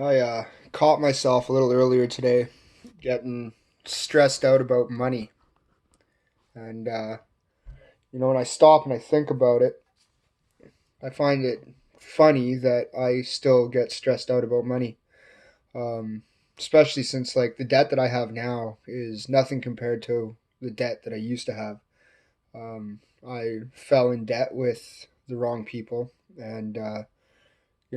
I caught myself a little earlier today getting stressed out about money. And, when I stop and I think about it, I find it funny that I still get stressed out about money. Um, Especially since, like, the debt that I have now is nothing compared to the debt that I used to have. I fell in debt with the wrong people. And,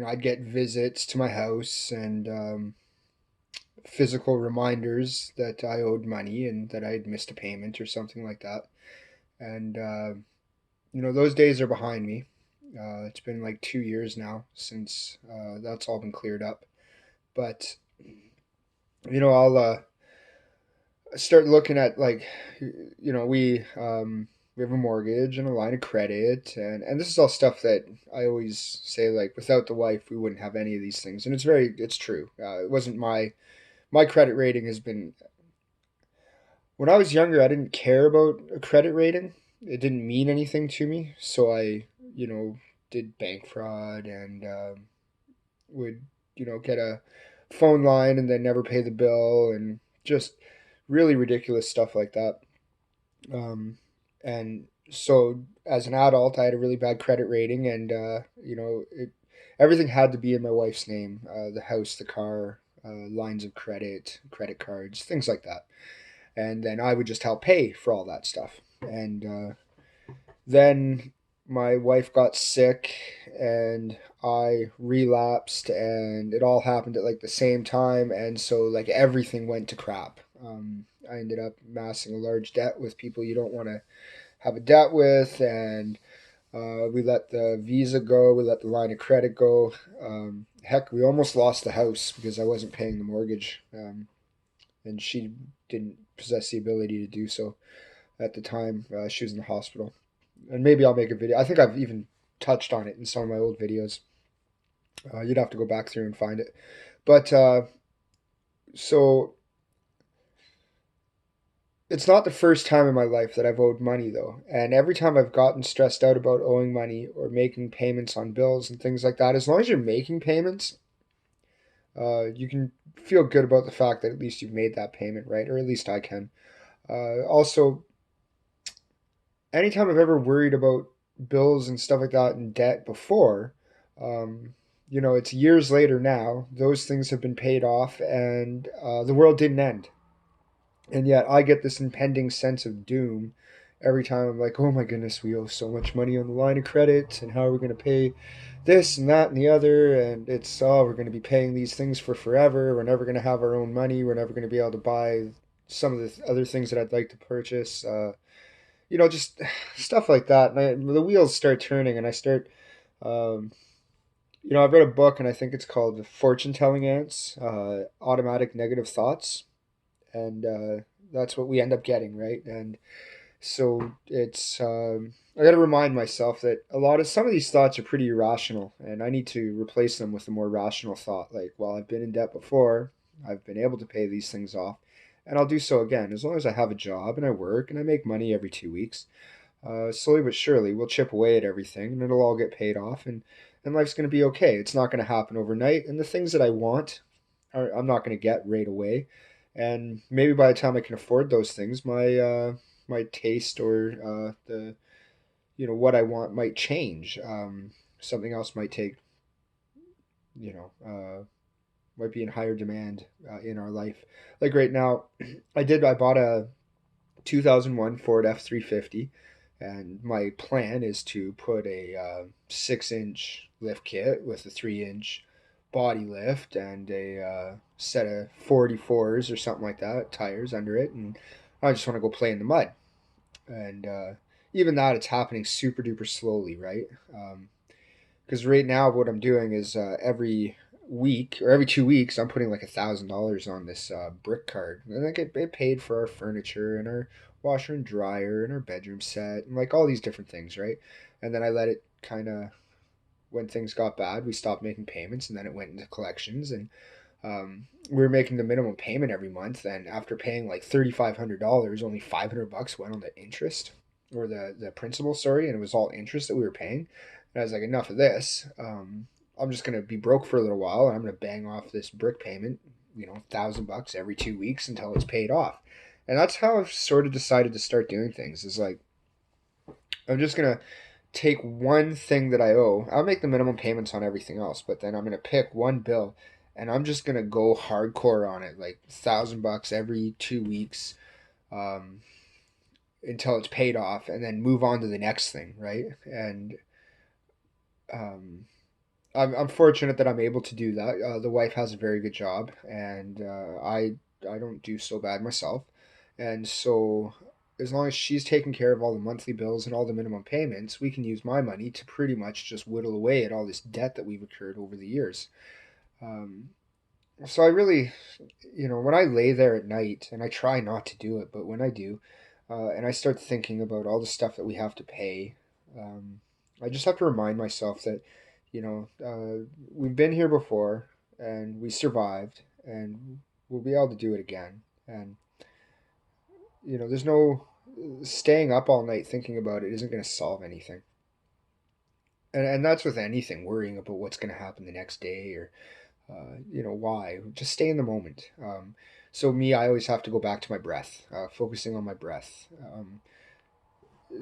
I'd get visits to my house and, physical reminders that I owed money and that I had missed a payment or something like that. And, those days are behind me. It's been like 2 years now since that's all been cleared up. But, I'll start looking at like, we have a mortgage and a line of credit. And this is all stuff that I always say, like, without the wife, we wouldn't have any of these things. And it's true. It wasn't my credit rating has been when I was younger, I didn't care about a credit rating. It didn't mean anything to me. So I, did bank fraud and would, get a phone line and then never pay the bill and just really ridiculous stuff like that. And so as an adult, I had a really bad credit rating and, everything had to be in my wife's name, the house, the car, lines of credit, credit cards, things like that, and then I would just help pay for all that stuff. And then my wife got sick, and I relapsed, and it all happened at like the same time, and so like everything went to crap. I ended up amassing a large debt with people you don't want to have a debt with, and we let the visa go, we let the line of credit go. Heck, we almost lost the house because I wasn't paying the mortgage. And she didn't possess the ability to do so at the time. She was in the hospital, and maybe I'll make a video. I think I've even touched on it in some of my old videos. You'd have to go back through and find it, but so it's not the first time in my life that I've owed money though, and every time I've gotten stressed out about owing money or making payments on bills and things like that, as long as you're making payments, you can feel good about the fact that at least you've made that payment, right? Or at least I can. Also, anytime I've ever worried about bills and stuff like that and debt before, um, it's years later now. Those things have been paid off, and the world didn't end. And yet, I get this impending sense of doom every time. I'm like, oh my goodness, we owe so much money on the line of credit, and how are we going to pay this and that and the other? And it's, oh, we're going to be paying these things for forever. We're never going to have our own money. We're never going to be able to buy some of the other things that I'd like to purchase. Just stuff like that. And the wheels start turning, and I start, um, I've read a book, and I think it's called Fortune Telling Ants, Automatic Negative Thoughts. And that's what we end up getting, right? And so I got to remind myself that some of these thoughts are pretty irrational, and I need to replace them with a more rational thought. Like, well, I've been in debt before, I've been able to pay these things off, and I'll do so again as long as I have a job and I work and I make money every 2 weeks. Slowly but surely, we'll chip away at everything, and it'll all get paid off, and life's going to be okay. It's not going to happen overnight, and the things that I want, I'm not going to get right away. And maybe by the time I can afford those things, my taste or the what I want might change. Something else might take you know might be in higher demand in our life. Like right now, I bought a 2001 Ford F-350, and my plan is to put a 6-inch lift kit with a 3-inch body lift and a set of 44s or something like that tires under it, and I just want to go play in the mud. And even that, it's happening super duper slowly, right? Because right now, what I'm doing is every week or every 2 weeks, I'm putting like $1,000 on this brick card, and I get it paid for our furniture and our washer and dryer and our bedroom set and like all these different things, right? And then I let it kind of, when things got bad, we stopped making payments, and then it went into collections, and we were making the minimum payment every month. And after paying like $3,500, only $500 went on the interest or the principal, sorry, and it was all interest that we were paying. And I was like, enough of this. I'm just gonna be broke for a little while, and I'm gonna bang off this brick payment, $1,000 every 2 weeks until it's paid off. And that's how I've sort of decided to start doing things. Is like I'm just gonna take one thing that I owe. I'll make the minimum payments on everything else, but then I'm gonna pick one bill, and I'm just gonna go hardcore on it, like $1,000 every 2 weeks, um, until it's paid off, and then move on to the next thing, right? And um, I'm fortunate that I'm able to do that. The wife has a very good job, and I don't do so bad myself, and so as long as she's taking care of all the monthly bills and all the minimum payments, we can use my money to pretty much just whittle away at all this debt that we've incurred over the years. Um, so I really, when I lay there at night, and I try not to do it, but when I do, and I start thinking about all the stuff that we have to pay, um, I just have to remind myself that, we've been here before and we survived, and we'll be able to do it again. And, there's no staying up all night thinking about it isn't going to solve anything. And that's with anything, worrying about what's going to happen the next day, or why? Just stay in the moment. So me, I always have to go back to my breath, focusing on my breath.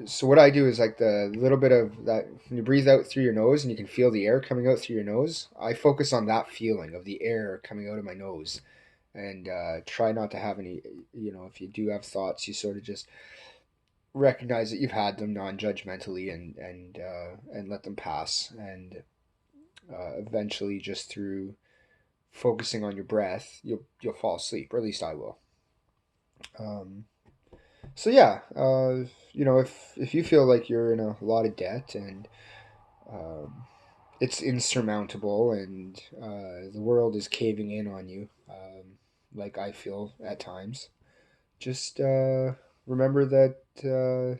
So what I do is like the little bit of that when you breathe out through your nose and you can feel the air coming out through your nose. I focus on that feeling of the air coming out of my nose, and try not to have any. If you do have thoughts, you sort of just recognize that you've had them non-judgmentally, and let them pass, and eventually just through focusing on your breath, you'll fall asleep, or at least I will. Um, so yeah, if you feel like you're in a lot of debt, and um, it's insurmountable, and the world is caving in on you, like I feel at times, just remember that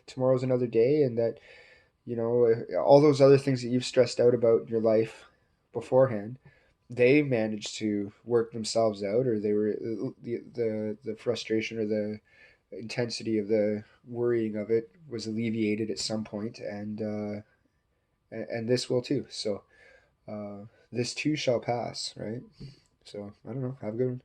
tomorrow's another day, and that all those other things that you've stressed out about in your life beforehand, they managed to work themselves out, or they were the frustration or the intensity of the worrying of it was alleviated at some point, and this will too. So this too shall pass, right? So I don't know. Have a good one.